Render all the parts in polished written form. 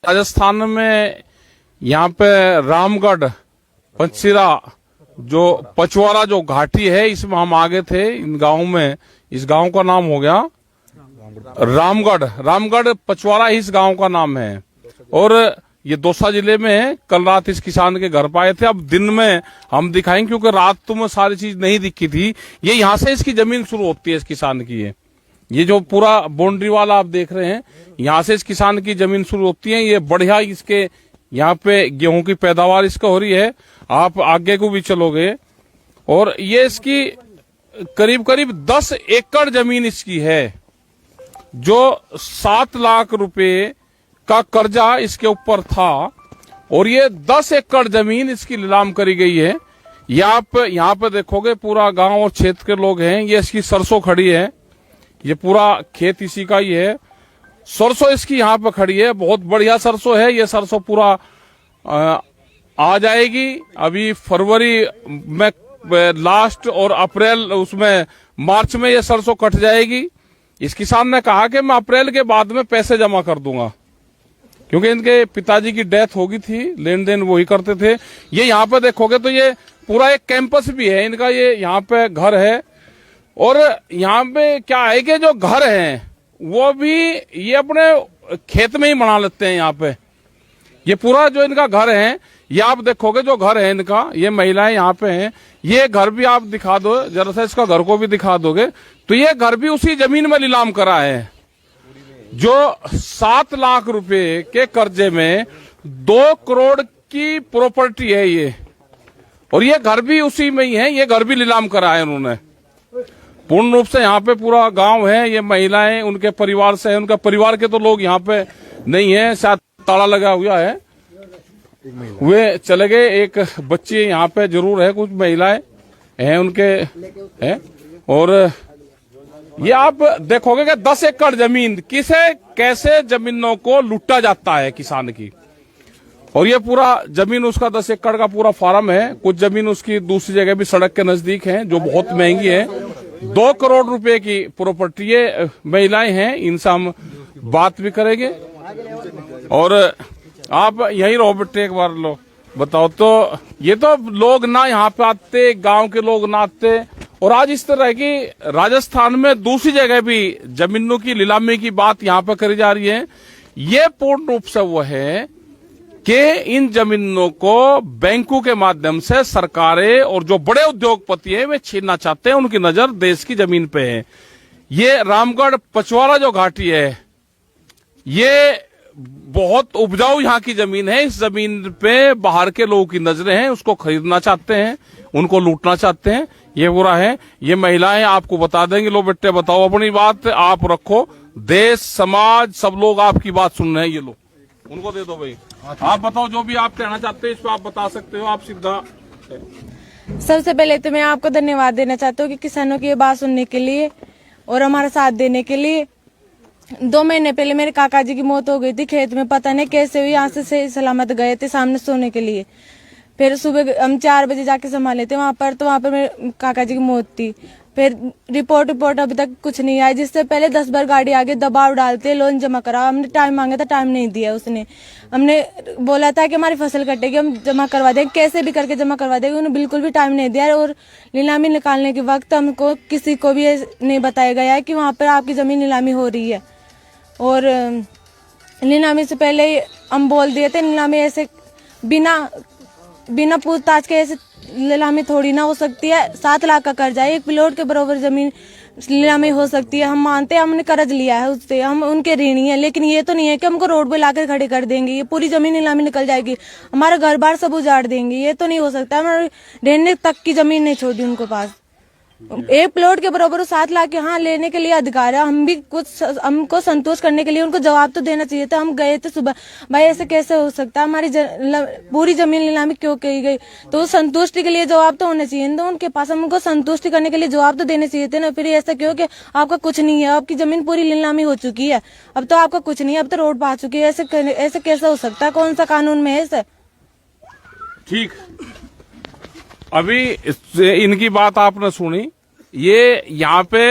राजस्थान में यहाँ पे रामगढ़ पंचशिरा जो पचवारा जो घाटी है, इसमें हम आगे थे इन गांव में। इस गांव का नाम हो गया रामगढ़ पचवारा ही इस गांव का नाम है। और ये दौसा जिले में है। कल रात इस किसान के घर पाए थे। अब दिन में हम दिखाएंगे क्योंकि रात तो में सारी चीज नहीं दिखी थी। ये यहाँ से इसकी जमीन शुरू होती है इस किसान की। ये जो पूरा बाउंड्री वाला आप देख रहे हैं, यहाँ से इस किसान की जमीन शुरू होती है। ये बढ़िया इसके यहाँ पे गेहूं की पैदावार इसका हो रही है। आप आगे को भी चलोगे और ये इसकी करीब करीब 10 एकड़ जमीन इसकी है, जो 7 लाख रुपए का कर्जा इसके ऊपर था। और ये 10 एकड़ जमीन इसकी नीलाम करी गई है। ये आप यहाँ पे देखोगे पूरा गांव और क्षेत्र के लोग हैं। ये इसकी सरसों खड़ी है, ये पूरा खेत इसी का ही है। सरसों इसकी यहाँ पे खड़ी है, बहुत बढ़िया सरसों है। ये सरसों पूरा आ जाएगी अभी फरवरी में लास्ट और अप्रैल उसमें मार्च में ये सरसों कट जाएगी। इस किसान ने कहा कि मैं अप्रैल के बाद में पैसे जमा कर दूंगा, क्योंकि इनके पिताजी की डेथ हो गई थी, लेन देन वही करते थे। ये यहाँ पे देखोगे तो ये पूरा एक कैंपस भी है इनका। ये यहाँ पे घर है और यहाँ पे क्या है कि जो घर हैं वो भी ये अपने खेत में ही बना लेते हैं। यहाँ पे ये पूरा जो इनका घर है, ये आप देखोगे जो घर है इनका, ये महिलाएं यहाँ पे हैं। ये घर भी आप दिखा दो जरा सा, इसका घर को भी दिखा दोगे तो ये घर भी उसी जमीन में नीलाम करा है, जो 7 लाख रुपए के कर्जे में 2 करोड़ की प्रॉपर्टी है ये। और ये घर भी उसी में ही है, ये घर भी नीलाम करा है उन्होंने पूर्ण रूप से। यहाँ पे पूरा गांव है, ये महिलाएं उनके परिवार से है। उनका परिवार के तो लोग यहाँ पे नहीं है, शायद ताला लगा हुआ है, वे चले गए। एक बच्ची यहाँ पे जरूर है, कुछ महिलाएं हैं उनके हैं। और ये आप देखोगे कि 10 एकड़ जमीन कैसे जमीनों को लूटा जाता है किसान की। और ये पूरा जमीन उसका 10 एकड़ का पूरा फार्म है। कुछ जमीन उसकी दूसरी जगह भी सड़क के नजदीक है, जो बहुत महंगी है। 2 करोड़ रुपए की प्रॉपर्टी। ये महिलाएं हैं, इनसे हम बात भी करेंगे। और आप यही रहो बेटे, एक बार लो बताओ। तो ये तो लोग ना यहाँ पे आते, गांव के लोग ना आते। और आज इस तरह की राजस्थान में दूसरी जगह भी जमीनों की नीलामी की बात यहाँ पे करी जा रही है। ये पूर्ण रूप से वो है कि इन जमीनों को बैंकों के माध्यम से सरकारें और जो बड़े उद्योगपति हैं वे छीनना चाहते हैं। उनकी नजर देश की जमीन पे है। ये रामगढ़ पचवारा जो घाटी है, ये बहुत उपजाऊ यहाँ की जमीन है। इस जमीन पे बाहर के लोगों की नजरें हैं, उसको खरीदना चाहते हैं, उनको लूटना चाहते हैं। ये बुरा है। ये महिलाएं आपको बता देंगे, लो बेटे बताओ अपनी बात आप रखो। देश समाज सब लोग आपकी बात सुन रहे हैं। ये लो उनको दे दो भाई। आप बताओ जो भी आप कहना चाहते हैं, इस पर आप बता सकते हो। आप सीधा। सबसे पहले तो मैं आपको धन्यवाद देना चाहता हूँ कि किसानों की ये बात सुनने के लिए और हमारा साथ देने के लिए। 2 महीने पहले मेरे काका जी की मौत हो गई थी खेत में, पता नहीं कैसे हुई। यहाँ से सही सलामत गए थे सामने सोने के लिए। फिर सुबह हम 4 बजे जाके संभाले थे वहाँ पर मेरे काका जी की मौत थी। फिर रिपोर्ट अभी तक कुछ नहीं आई। जिससे पहले 10 बार गाड़ी आगे दबाव डालते लोन जमा करा। हमने टाइम मांगा था, टाइम नहीं दिया उसने। हमने बोला था कि हमारी फसल कटेगी, हम जमा करवा देंगे, कैसे भी करके जमा करवा देंगे। उन्होंने बिल्कुल भी टाइम नहीं दिया। और नीलामी निकालने के वक्त हमको किसी को भी नहीं बताया गया है कि वहाँ पर आपकी जमीन नीलामी हो रही है। और नीलामी से पहले हम बोल दिए थे, नीलामी ऐसे बिना पूछताछ के ऐसे नीलामी थोड़ी ना हो सकती है। 7 लाख का कर्जा है, 1 प्लॉट के बराबर जमीन नीलामी हो सकती है। हम मानते हैं हमने कर्ज लिया है उससे, हम उनके ऋणी हैं। लेकिन ये तो नहीं है कि हमको रोड पे लाकर खड़े कर देंगे, ये पूरी जमीन नीलामी निकल जाएगी, हमारा घर बार सब उजाड़ देंगे। ये तो नहीं हो सकता। हमारे रहने तक की जमीन नहीं छोड़ी उनको पास। 1 प्लॉट के बराबर 7 लाख यहाँ लेने के लिए अधिकार है। हम भी कुछ हमको संतोष करने के लिए उनको जवाब तो देना चाहिए था। हम गए थे सुबह, भाई ऐसे कैसे हो सकता है, हमारी पूरी जमीन नीलामी क्यों की गई। तो संतुष्टि के लिए जवाब तो होना चाहिए ना उनके पास। हमको संतुष्टि करने के लिए जवाब तो देने चाहिए थे ना। फिर ऐसा क्यों कि आपका कुछ नहीं है, आपकी जमीन पूरी नीलामी हो चुकी है, अब तो आपका कुछ नहीं है, अब तो रोड पर आ चुकी है। ऐसे कैसे हो सकता है, कौन सा कानून में है ऐसे। ठीक, अभी इनकी बात आपने सुनी। ये यहाँ पे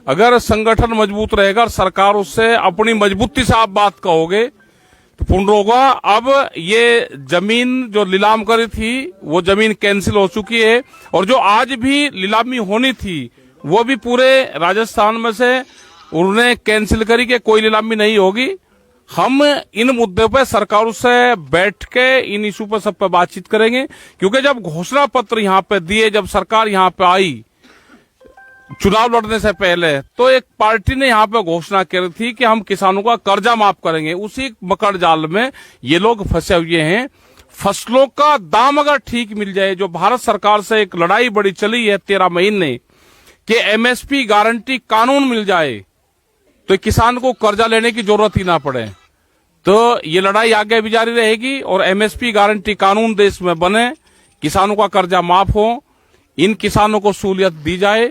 अगर संगठन मजबूत रहेगा, सरकार उससे अपनी मजबूती से आप बात कहोगे तो पूर्ण होगा। अब ये जमीन जो नीलाम करी थी वो जमीन कैंसिल हो चुकी है, और जो आज भी नीलामी होनी थी वो भी पूरे राजस्थान में से उन्होंने कैंसिल करी कि कोई नीलामी नहीं होगी। हम इन मुद्दों पर सरकारों से बैठ के इन इशू पर सब पे बातचीत करेंगे, क्योंकि जब घोषणा पत्र यहाँ पे दिए, जब सरकार यहाँ पे आई चुनाव लड़ने से पहले, तो एक पार्टी ने यहाँ पे घोषणा करी थी कि हम किसानों का कर्जा माफ करेंगे। उसी मकड़ जाल में ये लोग फंसे हुए हैं। फसलों का दाम अगर ठीक मिल जाए, जो भारत सरकार से एक लड़ाई बड़ी चली है 13 महीने कि एमएसपी गारंटी कानून मिल जाए तो किसान को कर्जा लेने की जरूरत ही ना पड़े, तो ये लड़ाई आगे भी जारी रहेगी और एमएसपी गारंटी कानून देश में बने, किसानों का कर्जा माफ हो, इन किसानों को सहूलियत दी जाए।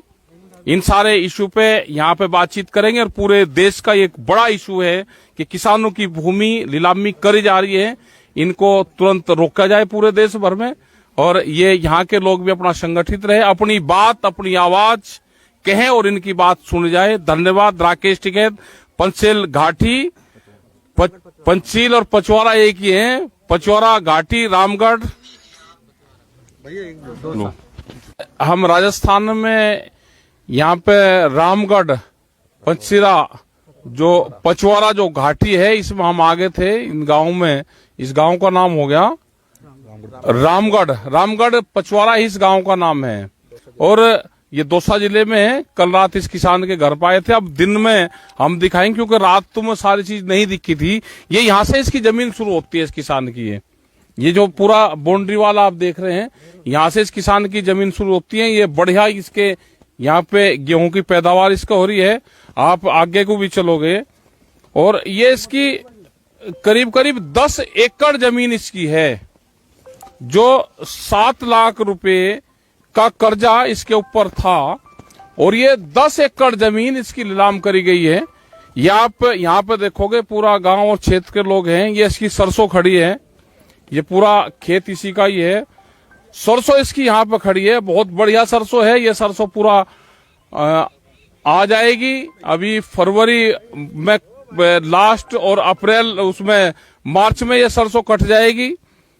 इन सारे इशू पे यहाँ पे बातचीत करेंगे। और पूरे देश का एक बड़ा इशू है कि किसानों की भूमि नीलामी करी जा रही है, इनको तुरंत रोका जाए पूरे देश भर में, और ये यहाँ के लोग भी अपना संगठित रहे, अपनी बात अपनी आवाज कहें और इनकी बात सुनी जाए। धन्यवाद। राकेश टिकैत, पंचेल घाटी, पंचील और पचवारा एक ही है, पचवारा घाटी रामगढ़। हम राजस्थान में यहाँ पे रामगढ़ पंचीरा जो पचवारा जो घाटी है इसमें हम आगे थे इन गांव में। इस गांव का नाम हो गया रामगढ़ पचवारा इस गांव का नाम है, और ये दौसा जिले में है। कल रात इस किसान के घर पाए थे, अब दिन में हम दिखाएंगे क्योंकि रात तो में सारी चीज नहीं दिखी थी। ये यहाँ से इसकी जमीन शुरू होती है इस किसान की, ये जो पूरा बाउंड्री वाला आप देख रहे हैं, यहाँ से इस किसान की जमीन शुरू होती है। ये बढ़िया इसके यहाँ पे गेहूं की पैदावार इसका हो रही है। आप आगे को भी चलोगे और ये इसकी करीब करीब 10 एकड़ जमीन इसकी है, जो 7 लाख रुपए का कर्जा इसके ऊपर था, और ये 10 एकड़ जमीन इसकी नीलाम करी गई है। ये आप यहाँ पे देखोगे पूरा गांव और क्षेत्र के लोग हैं। ये इसकी सरसों खड़ी है, ये पूरा खेत इसी का ही है। सरसों इसकी यहाँ पे खड़ी है, बहुत बढ़िया सरसों है। ये सरसों पूरा आ जाएगी अभी फरवरी में लास्ट, और अप्रैल उसमें मार्च में ये सरसों कट जाएगी।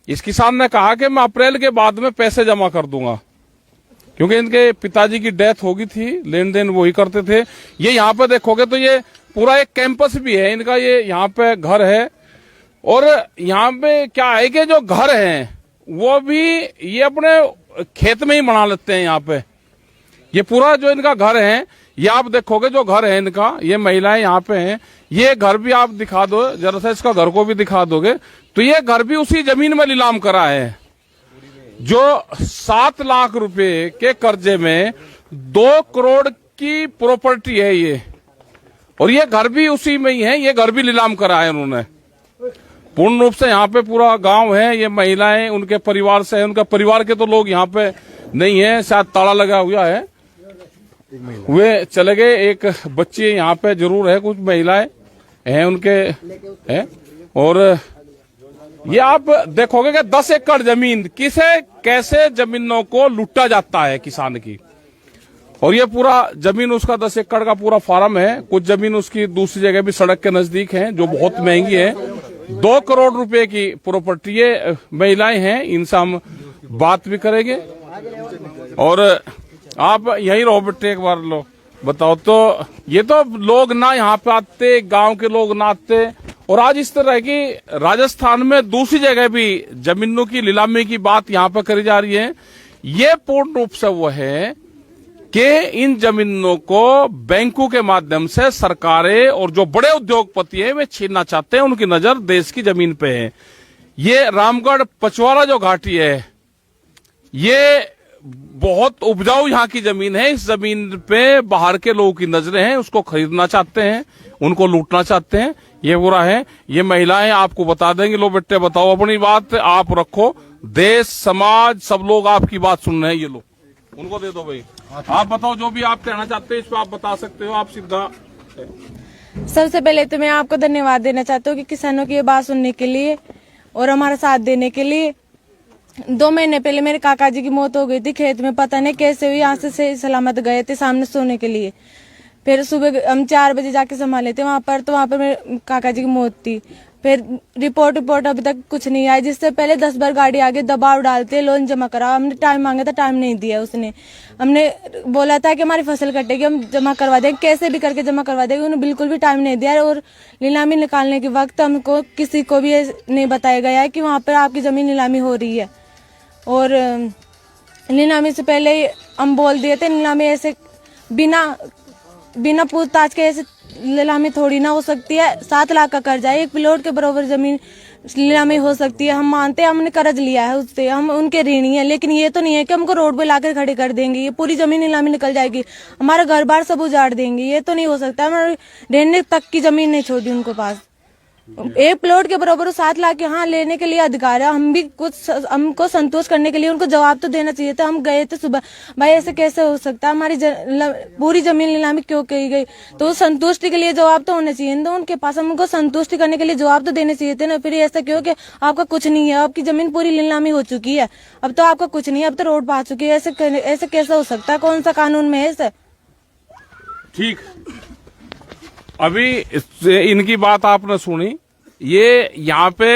इस किसान ने कहा कि मैं अप्रैल के बाद में पैसे जमा कर दूंगा, क्योंकि इनके पिताजी की डेथ हो गई थी, लेन देन वही करते थे। ये यहाँ पे देखोगे तो ये पूरा एक कैंपस भी है इनका, ये यहाँ पे घर है। और यहाँ पे क्या है कि जो घर हैं वो भी ये अपने खेत में ही बना लेते हैं। यहाँ पे ये पूरा जो इनका घर है, ये आप देखोगे जो घर है इनका, ये महिलाएं यहाँ पे हैं, ये घर भी आप दिखा दो जरा सा, इसका घर को भी दिखा दोगे तो ये घर भी उसी जमीन में नीलाम करा है, जो 7 लाख रुपए के कर्जे में 2 करोड़ की प्रॉपर्टी है ये, और ये घर भी उसी में ही है। ये घर भी नीलाम करा है उन्होंने पूर्ण रूप से। यहाँ पे पूरा गांव है, ये महिलाएं उनके परिवार से है, उनका परिवार के तो लोग यहाँ पे नहीं है, शायद ताला लगा हुआ है, वे चले गए। एक बच्ची यहाँ पे जरूर है, कुछ महिलाएं हैं उनके हैं। और ये आप देखोगे कि 10 एकड़ जमीन किसे कैसे जमीनों को लूटा जाता है किसान की, और ये पूरा जमीन उसका 10 एकड़ का पूरा फार्म है। कुछ जमीन उसकी दूसरी जगह भी सड़क के नजदीक है जो बहुत महंगी है, 2 करोड़ रुपए की प्रॉपर्टी। ये महिलाएं हैं, इनसे हम बात भी करेंगे। और आप यहीं रहो बेटे, एक बार लो बताओ तो। ये तो लोग ना यहाँ पे आते, गांव के लोग ना आते, और आज इस तरह की राजस्थान में दूसरी जगह भी जमीनों की नीलामी की बात यहाँ पे करी जा रही है। ये पूर्ण रूप से वो है कि इन जमीनों को बैंकों के माध्यम से सरकारें और जो बड़े उद्योगपति हैं वे छीनना चाहते हैं, उनकी नजर देश की जमीन पे है। ये रामगढ़ पचवारा जो घाटी है, ये बहुत उपजाऊ यहाँ की जमीन है। इस जमीन पे बाहर के लोगों की नजरें हैं, उसको खरीदना चाहते हैं, उनको लूटना चाहते हैं। ये बुरा है। ये महिलाएं आपको बता देंगे, लो बेटे बताओ अपनी बात आप रखो, देश समाज सब लोग आपकी बात सुन रहे हैं। ये लो उनको दे दो भाई, आप बताओ जो भी आप कहना चाहते हैं इस पर आप बता सकते हो, आप सीधा। सबसे पहले तो मैं आपको धन्यवाद देना चाहती हूँ कि किसानों की ये बात सुनने के लिए और हमारा साथ देने के लिए। 2 महीने पहले मेरे काका जी की मौत हो गई थी खेत में, पता नहीं कैसे हुई। यहाँ से सलामत गए थे सामने सोने के लिए, फिर सुबह हम 4 बजे जाके संभाले थे वहां पर, तो वहां पर मेरे काका जी की मौत थी। फिर रिपोर्ट अभी तक कुछ नहीं आया, जिससे पहले 10 बार गाड़ी आगे दबाव डालते लोन जमा करा। हमने टाइम मांगा था, टाइम नहीं दिया उसने। हमने बोला था कि हमारी फसल कटेगी, हम जमा करवा देंगे, कैसे भी करके जमा करवा देंगे। उन्होंने बिल्कुल भी टाइम नहीं दिया। और नीलामी निकालने के वक्त हमको किसी को भी ये नहीं बताया गया है कि वहाँ पर आपकी जमीन नीलामी हो रही है। और नीलामी से पहले हम बोल दिए थे, नीलामी ऐसे बिना पूछताछ के ऐसे नीलामी थोड़ी ना हो सकती है। 7 लाख का कर्जा है, 1 प्लॉट के बराबर जमीन नीलामी हो सकती है। हम मानते हैं, हमने कर्ज लिया है उससे, हम उनके ऋणी हैं। लेकिन ये तो नहीं है कि हमको रोड पे लाकर खड़े कर देंगे, ये पूरी जमीन नीलामी निकल जाएगी, हमारा घर बार सब उजाड़ देंगे। ये तो नहीं हो सकता। हमारे रहने तक की जमीन नहीं छोड़ी उनको पास। 1 प्लॉट के बराबर 7 लाख यहाँ लेने के लिए अधिकार है। हम भी कुछ हमको संतोष करने के लिए उनको जवाब तो देना चाहिए था। हम गए थे सुबह, भाई ऐसे कैसे हो सकता है, हमारी पूरी जमीन नीलामी क्यों की गई? तो संतुष्टि के लिए जवाब तो होना चाहिए ना उनके पास। हम उनको संतुष्टि करने के लिए जवाब तो देने चाहिए थे ना। फिर ऐसा क्यों कि आपका कुछ नहीं है, आपकी जमीन पूरी नीलामी हो चुकी है, अब तो आपका कुछ नहीं है, अब तो रोड पा चुकी है। ऐसे कैसे हो सकता है? कौन सा कानून में है ऐसे? ठीक, अभी इनकी बात आपने सुनी। ये यहाँ पे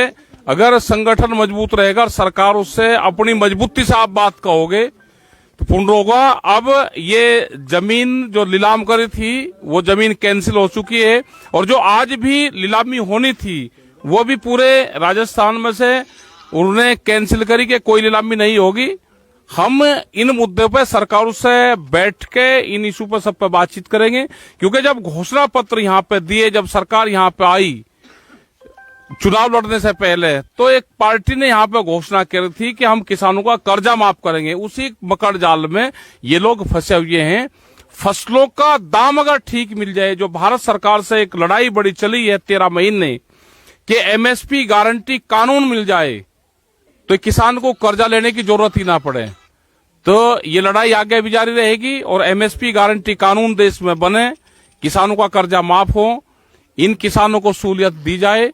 अगर संगठन मजबूत रहेगा और सरकार उससे अपनी मजबूती से आप बात कहोगे तो पूर्ण होगा। अब ये जमीन जो नीलाम करी थी वो जमीन कैंसिल हो चुकी है, और जो आज भी नीलामी होनी थी वो भी पूरे राजस्थान में से उन्होंने कैंसिल करी कि कोई नीलामी नहीं होगी। हम इन मुद्दे पर सरकार से बैठ के इन इशू पर सब पे बातचीत करेंगे, क्योंकि जब घोषणा पत्र यहाँ पे दिए, जब सरकार यहाँ पे आई चुनाव लड़ने से पहले, तो एक पार्टी ने यहाँ पे घोषणा करी थी कि हम किसानों का कर्जा माफ करेंगे। उसी मकड़ जाल में ये लोग फंसे हुए हैं। फसलों का दाम अगर ठीक मिल जाए, जो भारत सरकार से एक लड़ाई बड़ी चली है 13 महीने कि एमएसपी गारंटी कानून मिल जाए तो किसान को कर्जा लेने की जरूरत ही ना पड़े, तो ये लड़ाई आगे भी जारी रहेगी और एमएसपी गारंटी कानून देश में बने, किसानों का कर्जा माफ हो, इन किसानों को सहूलियत दी जाए।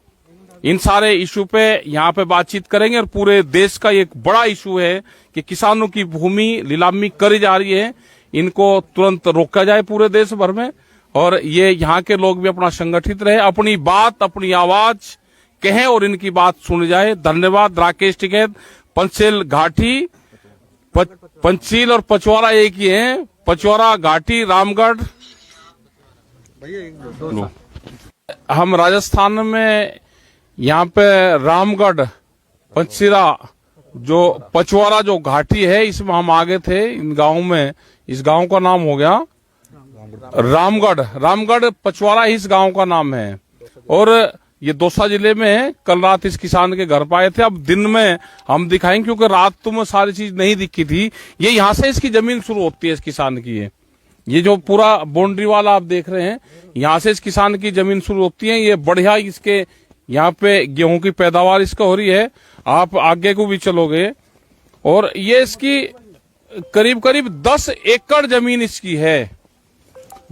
इन सारे इशू पे यहाँ पे बातचीत करेंगे। और पूरे देश का एक बड़ा इशू है कि किसानों की भूमि नीलामी करी जा रही है, इनको तुरंत रोका जाए पूरे देश भर में। और ये यहाँ के लोग भी अपना संगठित रहे, अपनी बात अपनी आवाज कहें और इनकी बात सुनी जाए। धन्यवाद। राकेश टिकैत, पंचशील घाटी, पंचशील और पचौरा एक ही है, पचौरा घाटी रामगढ़। हम राजस्थान में यहाँ पे रामगढ़ पंचशीला जो पचौरा जो घाटी है, इसमें हम आगे थे इन गांव में। इस गांव का नाम हो गया रामगढ़ पचौरा इस गांव का नाम है। और ये दौसा जिले में है। कल रात इस किसान के घर पाए थे, अब दिन में हम दिखाएंगे क्योंकि रात तो में सारी चीज नहीं दिखी थी। ये यहाँ से इसकी जमीन शुरू होती है इस किसान की। ये जो पूरा बाउंड्री वाला आप देख रहे हैं, यहाँ से इस किसान की जमीन शुरू होती है। ये बढ़िया इसके यहाँ पे गेहूं की पैदावार इसका हो रही है। आप आगे को भी चलोगे और ये इसकी करीब 10 एकड़ जमीन इसकी है,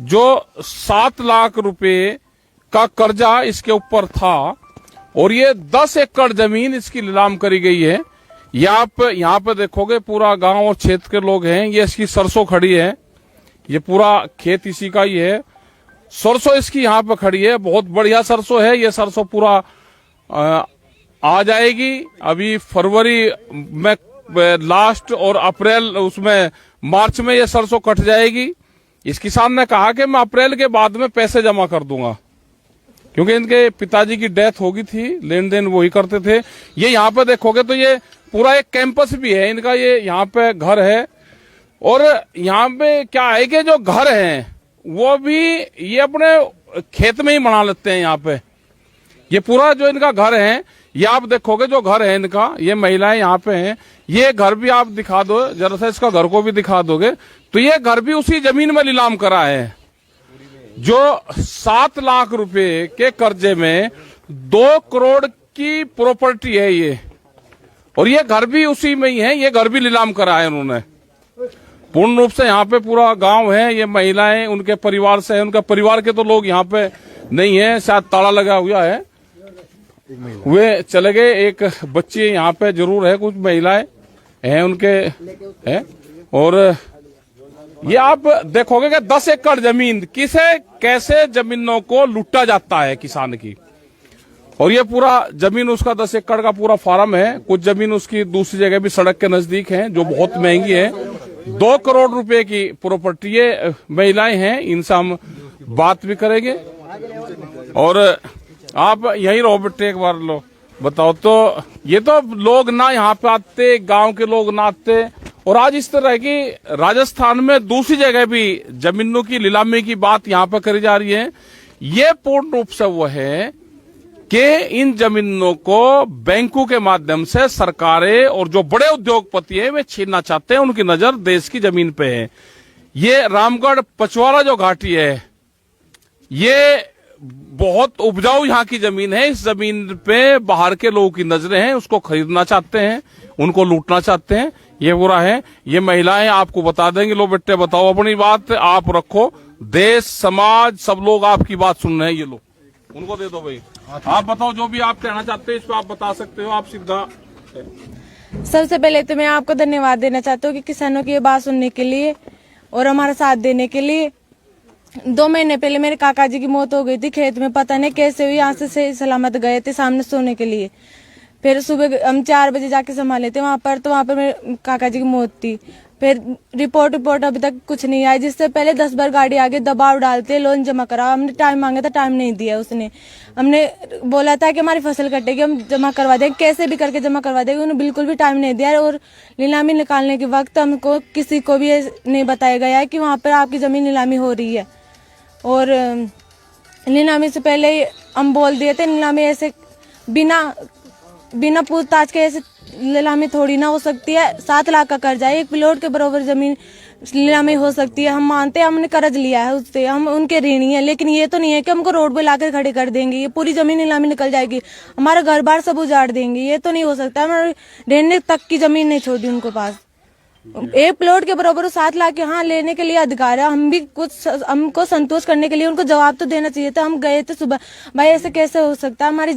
जो 7 लाख रुपए का कर्जा इसके ऊपर था। और ये 10 एकड़ जमीन इसकी नीलाम करी गई है। यहाँ पे देखोगे पूरा गांव और क्षेत्र के लोग हैं। ये इसकी सरसों खड़ी है, ये पूरा खेत इसी का ही है। सरसों इसकी यहाँ पे खड़ी है, बहुत बढ़िया सरसों है। ये सरसों पूरा आ जाएगी अभी फरवरी में लास्ट, और अप्रैल उसमें मार्च में ये सरसों कट जाएगी। इस किसान ने कहा कि मैं अप्रैल के बाद में पैसे जमा कर दूंगा, क्योंकि इनके पिताजी की डेथ हो गई थी, लेन देन वही करते थे। ये यहाँ पे देखोगे तो ये पूरा एक कैंपस भी है इनका, ये यहाँ पे घर है। और यहाँ पे क्या है कि जो घर हैं वो भी ये अपने खेत में ही बना लेते हैं। यहाँ पे ये पूरा जो इनका घर है, ये आप देखोगे जो घर है इनका, ये महिलाएं यहाँ पे हैं। ये घर भी आप दिखा दो जरा सा, इसका घर को भी दिखा दोगे तो ये घर भी उसी जमीन में नीलाम करा है, जो 7 लाख रुपए के कर्जे में 2 करोड़ की प्रॉपर्टी है ये। और ये घर भी उसी में ही है, ये घर भी नीलाम करा है उन्होंने पूर्ण रूप से। यहाँ पे पूरा गांव है, ये महिलाएं उनके परिवार से है। उनका परिवार के तो लोग यहाँ पे नहीं है, शायद ताला लगा हुआ है, वे चले गए। एक बच्ची यहाँ पे जरूर है, कुछ महिलाएं हैं उनके हैं। और ये आप देखोगे कि 10 एकड़ जमीन किसे कैसे जमीनों को लूटा जाता है किसान की। और ये पूरा जमीन उसका 10 एकड़ का पूरा फार्म है। कुछ जमीन उसकी दूसरी जगह भी सड़क के नजदीक है जो बहुत महंगी है। 2 करोड़ रुपए की प्रॉपर्टी ये महिलाएं हैं, इनसे हम बात भी करेंगे। और आप यहीं रहो बेटे, एक बार लो बताओ तो। ये तो लोग ना यहाँ पे आते, गांव के लोग ना आते। और आज इस तरह की राजस्थान में दूसरी जगह भी जमीनों की नीलामी की बात यहाँ पे करी जा रही है। ये पूर्ण रूप से वो है कि इन जमीनों को बैंकों के माध्यम से सरकारें और जो बड़े उद्योगपति हैं वे छीनना चाहते हैं। उनकी नजर देश की जमीन पे है। ये रामगढ़ पचवारा जो घाटी है, ये बहुत उपजाऊ यहाँ की जमीन है। इस जमीन पे बाहर के लोगों की नजरें हैं, उसको खरीदना चाहते हैं, उनको लूटना चाहते हैं। ये बुरा है। ये महिलाएं आपको बता देंगे। लो बेटे बताओ, अपनी बात आप रखो। देश समाज सब लोग आपकी बात सुन रहे हैं। ये लो उनको दे दो भाई। आप बताओ जो भी आप कहना चाहते हैं इस पर आप बता सकते हो। आप सीधा। सबसे पहले तो मैं आपको धन्यवाद देना चाहती हूँ कि किसानों की ये बात सुनने के लिए और हमारा साथ देने के लिए। 2 महीने पहले मेरे काका जी की मौत हो गई थी खेत में, पता नहीं कैसे हुई। यहाँ से सही सलामत गए थे सामने सोने के लिए। फिर सुबह हम 4 बजे जाके संभाले थे वहां पर, तो वहां पर मेरे काका जी की मौत थी। फिर रिपोर्ट अभी तक कुछ नहीं आई। जिससे पहले 10 बार गाड़ी आगे दबाव डालते, लोन जमा करा। हमने टाइम मांगा था, टाइम नहीं दिया उसने। हमने बोला था कि हमारी फसल कटेगी, हम जमा करवा देंगे, कैसे भी करके जमा करवा देंगे। उन्होंने बिल्कुल भी टाइम नहीं दिया। और नीलामी निकालने के वक्त हमको किसी को भी नहीं बताया गया है कि वहाँ पर आपकी जमीन नीलामी हो रही है। और नीलामी से पहले हम बोल दिए थे, नीलामी ऐसे बिना पूछताछ के ऐसे नीलामी थोड़ी ना हो सकती है। 7 लाख का कर्जा है, 1 प्लॉट के बराबर जमीन नीलामी हो सकती है। हम मानते हैं, हमने कर्ज लिया है उससे, हम उनके ऋणी हैं। लेकिन ये तो नहीं है कि हमको रोड पे लाकर खड़े कर देंगे, ये पूरी जमीन नीलामी निकल जाएगी, हमारा घर बार सब उजाड़ देंगे। ये तो नहीं हो सकता। हमारे रहने तक की जमीन नहीं छोड़ी उनको पास। 1 प्लॉट के बराबर 7 लाख यहाँ लेने के लिए अधिकार है। हम भी कुछ हमको संतोष करने के लिए उनको जवाब तो देना चाहिए था। हम गए थे सुबह, भाई ऐसे कैसे हो सकता है, हमारी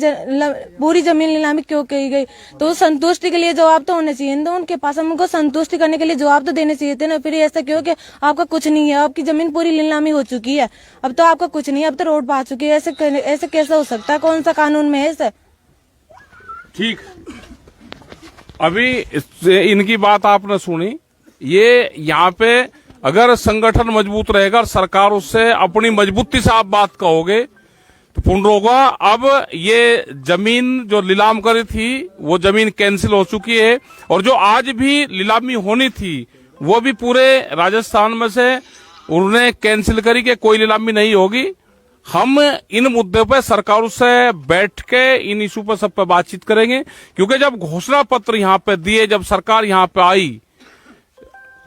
पूरी जमीन नीलामी क्यों की गई। तो संतुष्टि के लिए जवाब तो होना चाहिए ना उनके पास। हमको संतुष्टि करने के लिए जवाब तो देने चाहिए थे ना। फिर ऐसा क्यों कि आपका कुछ नहीं है, आपकी जमीन पूरी नीलामी हो चुकी है, अब तो आपका कुछ नहीं है, अब तो रोड पर आ चुकी है। ऐसे कैसे हो सकता है, कौन सा कानून में है ऐसा। ठीक, अभी इनकी बात आपने सुनी। ये यहाँ पे अगर संगठन मजबूत रहेगा और सरकार उससे अपनी मजबूती से आप बात कहोगे तो पूर्ण होगा। अब ये जमीन जो नीलाम करी थी वो जमीन कैंसिल हो चुकी है। और जो आज भी नीलामी होनी थी वो भी पूरे राजस्थान में से उन्होंने कैंसिल करी कि कोई नीलामी नहीं होगी। हम इन मुद्दों पर सरकार से बैठ के इन इशू पर सब पे बातचीत करेंगे। क्योंकि जब घोषणा पत्र यहाँ पे दिए, जब सरकार यहाँ पे आई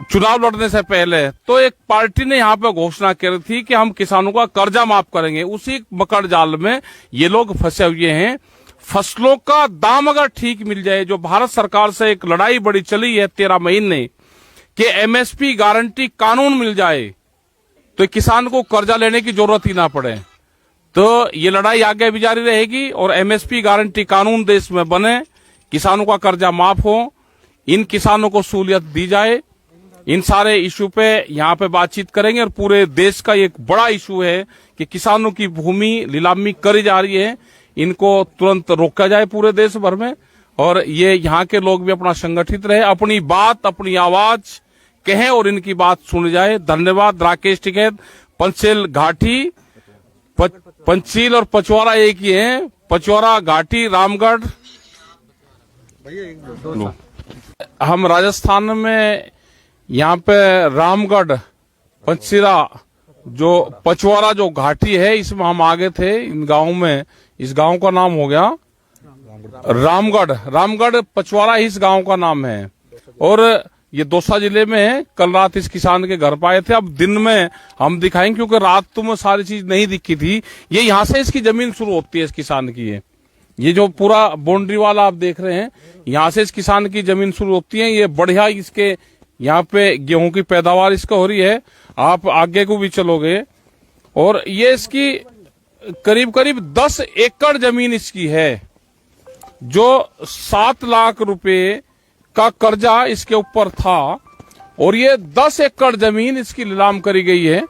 चुनाव लड़ने से पहले, तो एक पार्टी ने यहाँ पे घोषणा करी थी कि हम किसानों का कर्जा माफ करेंगे। उसी मकड़ जाल में ये लोग फंसे हुए हैं। फसलों का दाम अगर ठीक मिल जाए, जो भारत सरकार से एक लड़ाई बड़ी चली है 13 महीने कि एमएसपी गारंटी कानून मिल जाए तो किसान को कर्जा लेने की जरूरत ही ना पड़े, तो ये लड़ाई आगे भी जारी रहेगी। और एमएसपी गारंटी कानून देश में बने, किसानों का कर्जा माफ हो, इन किसानों को सहूलियत दी जाए। इन सारे इशू पे यहाँ पे बातचीत करेंगे। और पूरे देश का एक बड़ा इशू है कि किसानों की भूमि नीलामी करी जा रही है, इनको तुरंत रोका जाए पूरे देश भर में। और ये यहाँ के लोग भी अपना संगठित रहे, अपनी बात अपनी आवाज कहें और इनकी बात सुनी जाए। धन्यवाद। राकेश टिकैत, पंचशील घाटी, पंचशील और पचवारा एक ही है। पचवारा घाटी, रामगढ़। हम राजस्थान में यहाँ पे रामगढ़, पंचशीला, जो पचवारा जो घाटी है, इसमें हम आगे थे इन गांव में। इस गांव का नाम हो गया रामगढ़। रामगढ़ पचवारा इस गांव का नाम है। और ये दौसा जिले में है। कल रात इस किसान के घर पाए थे। अब दिन में हम दिखाएंगे क्योंकि रात तो में सारी चीज नहीं दिखी थी। ये यहाँ से इसकी जमीन शुरू होती है इस किसान की। ये जो पूरा बाउंड्री वाला आप देख रहे हैं, यहाँ से इस किसान की जमीन शुरू होती है। ये बढ़िया इसके यहाँ पे गेहूं की पैदावार इसका हो रही है। आप आगे को भी चलोगे और ये इसकी करीब करीब 10 एकड़ जमीन इसकी है, जो 7 लाख रुपए का कर्जा इसके ऊपर था। और ये 10 एकड़ जमीन इसकी नीलाम करी गई है।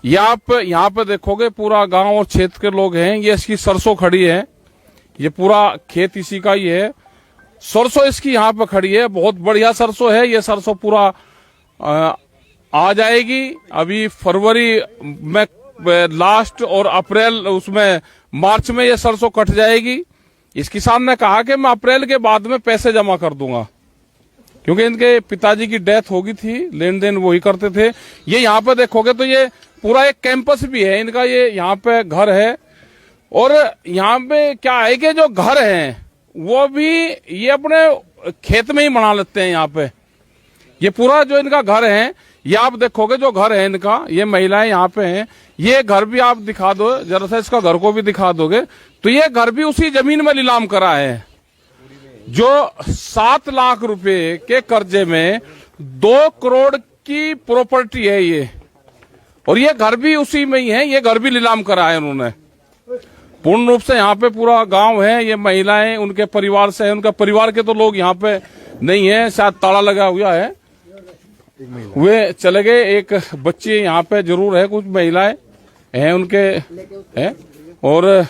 ये आप यहाँ पे देखोगे पूरा गांव और क्षेत्र के लोग हैं। ये इसकी सरसों खड़ी है, ये पूरा खेत इसी का ही है। सरसों इसकी यहाँ पे खड़ी है, बहुत बढ़िया सरसों है। ये सरसों पूरा आ जाएगी अभी फरवरी में लास्ट, और अप्रैल उसमें मार्च में ये सरसों कट जाएगी। इस किसान ने कहा कि मैं अप्रैल के बाद में पैसे जमा कर दूंगा, क्योंकि इनके पिताजी की डेथ हो गई थी, लेन देन वही करते थे। ये यहाँ पे देखोगे तो ये पूरा एक कैंपस भी है इनका, ये यहाँ पे घर है। और यहाँ पे क्या है कि जो घर हैं वो भी ये अपने खेत में ही बना लेते हैं। यहाँ पे ये पूरा जो इनका घर है, ये आप देखोगे जो घर है इनका, ये महिलाएं यहाँ पे हैं। ये घर भी आप दिखा दो जरा सा, इसका घर को भी दिखा दोगे तो ये घर भी उसी जमीन में नीलाम करा है, जो 7 लाख रुपए के कर्जे में 2 करोड़ की प्रॉपर्टी है ये। और ये घर भी उसी में ही है, ये घर भी नीलाम करा है उन्होंने पूर्ण रूप से। यहाँ पे पूरा गांव है, ये महिलाएं उनके परिवार से है, उनका परिवार के तो लोग यहाँ पे नहीं है, शायद ताला लगा हुआ है, वे चले गए। एक बच्ची यहाँ पे जरूर है, कुछ महिलाएं हैं उनके हैं। और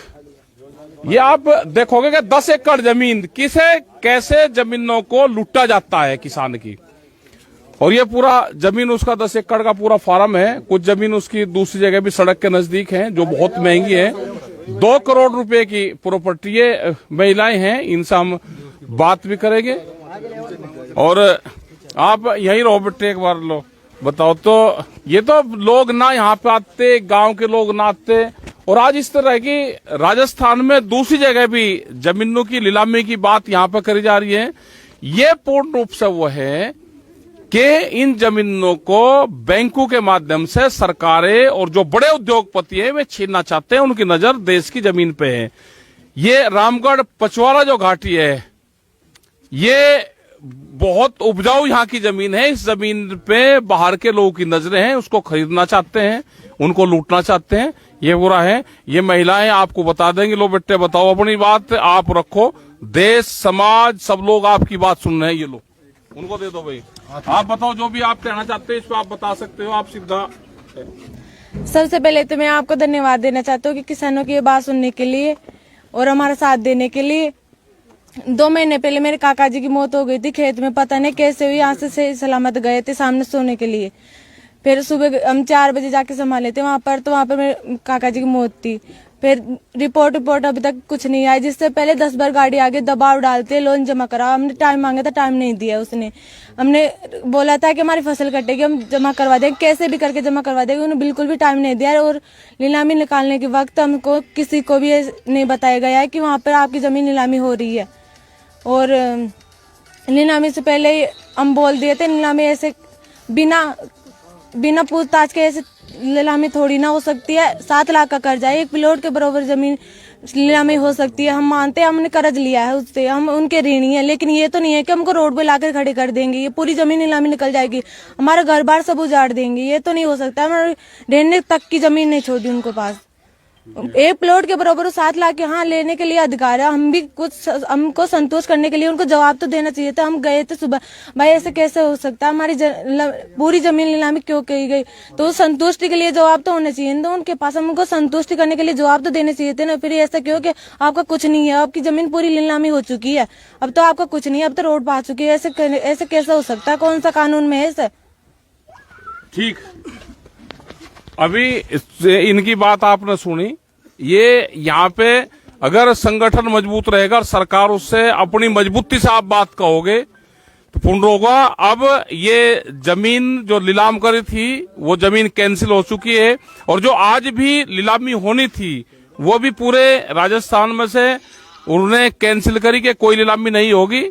ये आप देखोगे कि 10 एकड़ जमीन किसे कैसे जमीनों को लूटा जाता है किसान की। और ये पूरा जमीन उसका 10 एकड़ का पूरा फार्म है। कुछ जमीन उसकी दूसरी जगह भी सड़क के नजदीक है जो बहुत महंगी है। 2 करोड़ रुपए की प्रॉपर्टी, ये महिलाएं हैं, इनसे हम बात भी करेंगे। और आप यही रहो बेटे, एक बार लो बताओ तो। ये तो लोग ना यहाँ पे आते, गांव के लोग ना आते। और आज इस तरह की राजस्थान में दूसरी जगह भी जमीनों की नीलामी की बात यहाँ पे करी जा रही है। ये पूर्ण रूप से वो है कि इन जमीनों को बैंकों के माध्यम से सरकारें और जो बड़े उद्योगपति हैं वे छीनना चाहते हैं। उनकी नजर देश की जमीन पे है। ये रामगढ़ पचवाड़ा जो घाटी है, ये बहुत उपजाऊ यहाँ की जमीन है। इस जमीन पे बाहर के लोगों की नजरें हैं, उसको खरीदना चाहते हैं, उनको लूटना चाहते हैं। ये बुरा है। ये महिलाएं आपको बता देंगे, लो बेटे बताओ अपनी बात आप रखो, देश समाज सब लोग आपकी बात सुन रहे हैं। ये लो उनको दे दो भाई, आप बताओ जो भी आप कहना चाहते हैं इस पर आप बता सकते हो, आप सीधा। सबसे पहले तो मैं आपको धन्यवाद देना चाहता हूँ कि किसानों की ये बात सुनने के लिए और हमारा साथ देने के लिए। 2 महीने पहले मेरे काका जी की मौत हो गई थी खेत में, पता नहीं कैसे हुई। यहाँ से सही सलामत गए थे सामने सोने के लिए, फिर सुबह हम 4 बजे जाके संभाले थे वहां पर, तो वहां पर मेरे काका जी की मौत थी। फिर रिपोर्ट अभी तक कुछ नहीं आई। जिससे पहले 10 बार गाड़ी आगे दबाव डालते, लोन जमा करा। हमने टाइम मांगा था, टाइम नहीं दिया उसने। हमने बोला था कि हमारी फसल कटेगी, हम जमा करवा देंगे, कैसे भी करके जमा करवा देंगे। उन्होंने बिल्कुल भी टाइम नहीं दिया। और नीलामी निकालने के वक्त हमको किसी को भी नहीं बताया गया है कि वहाँ पर आपकी जमीन नीलामी हो रही है। और नीलामी से पहले हम बोल दिए थे, नीलामी ऐसे बिना पूछताछ के ऐसे नीलामी थोड़ी ना हो सकती है। 7 लाख का कर्जा है, 1 प्लॉट के बराबर जमीन नीलामी हो सकती है। हम मानते हैं हमने कर्ज लिया है उससे, हम उनके ऋणी हैं, लेकिन ये तो नहीं है कि हमको रोड पे लाकर खड़े कर देंगे। ये पूरी जमीन नीलामी निकल जाएगी, हमारा घर बार सब उजाड़ देंगे। ये तो नहीं हो सकता। हमारे रहने तक की जमीन नहीं छोड़ी उनको पास। 1 प्लॉट के बराबर 7 लाख यहाँ लेने के लिए अधिकार है। हम भी कुछ हमको संतोष करने के लिए उनको जवाब तो देना चाहिए था। हम गए थे सुबह, भाई ऐसे कैसे हो सकता है, हमारी पूरी जमीन नीलामी क्यों की गई। तो संतुष्टि के लिए जवाब तो होना चाहिए ना उनके पास। हमको संतुष्टि करने के लिए जवाब तो देने चाहिए थे ना। फिर ऐसा क्यों कि आपका कुछ नहीं है, आपकी जमीन पूरी नीलामी हो चुकी है, अब तो आपका कुछ नहीं है, अब तो रोड पा चुकी है। ऐसे कैसे हो सकता है, कौन सा कानून में है ऐसे। ठीक, अभी इनकी बात आपने सुनी। ये यहाँ पे अगर संगठन मजबूत रहेगा और सरकार उससे अपनी मजबूती से आप बात कहोगे तो पूर्ण होगा। अब ये जमीन जो नीलाम करी थी वो जमीन कैंसिल हो चुकी है। और जो आज भी नीलामी होनी थी वो भी पूरे राजस्थान में से उन्होंने कैंसिल करी कि कोई नीलामी नहीं होगी।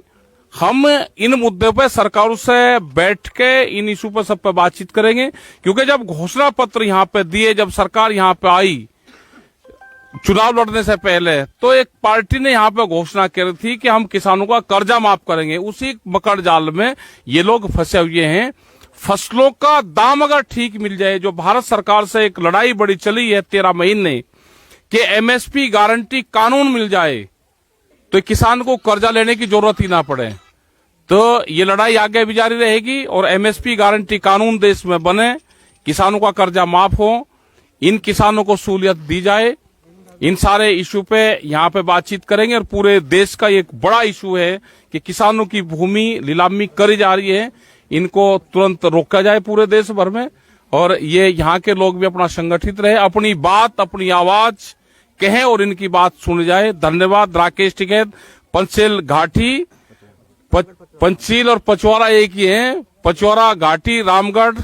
हम इन मुद्दों पे सरकार से बैठ के इन इशू पर सब पे बातचीत करेंगे। क्योंकि जब घोषणा पत्र यहाँ पे दिए, जब सरकार यहाँ पे आई चुनाव लड़ने से पहले, तो एक पार्टी ने यहाँ पे घोषणा करी थी कि हम किसानों का कर्जा माफ करेंगे। उसी मकड़ जाल में ये लोग फंसे हुए हैं। फसलों का दाम अगर ठीक मिल जाए, जो भारत सरकार से एक लड़ाई बड़ी चली है 13 महीने कि एमएसपी गारंटी कानून मिल जाए तो किसान को कर्जा लेने की जरूरत ही ना पड़े, तो ये लड़ाई आगे भी जारी रहेगी। और एमएसपी गारंटी कानून देश में बने, किसानों का कर्जा माफ हो, इन किसानों को सहूलियत दी जाए। इन सारे इशू पे यहाँ पे बातचीत करेंगे। और पूरे देश का एक बड़ा इशू है कि किसानों की भूमि नीलामी करी जा रही है, इनको तुरंत रोका जाए पूरे देश भर में। और ये यहाँ के लोग भी अपना संगठित रहे, अपनी बात अपनी आवाज कहें और इनकी बात सुनी जाए। धन्यवाद। राकेश टिकैत, पंचेल घाटी, पंचील और पचौरा एक ही है, पचौरा घाटी रामगढ़।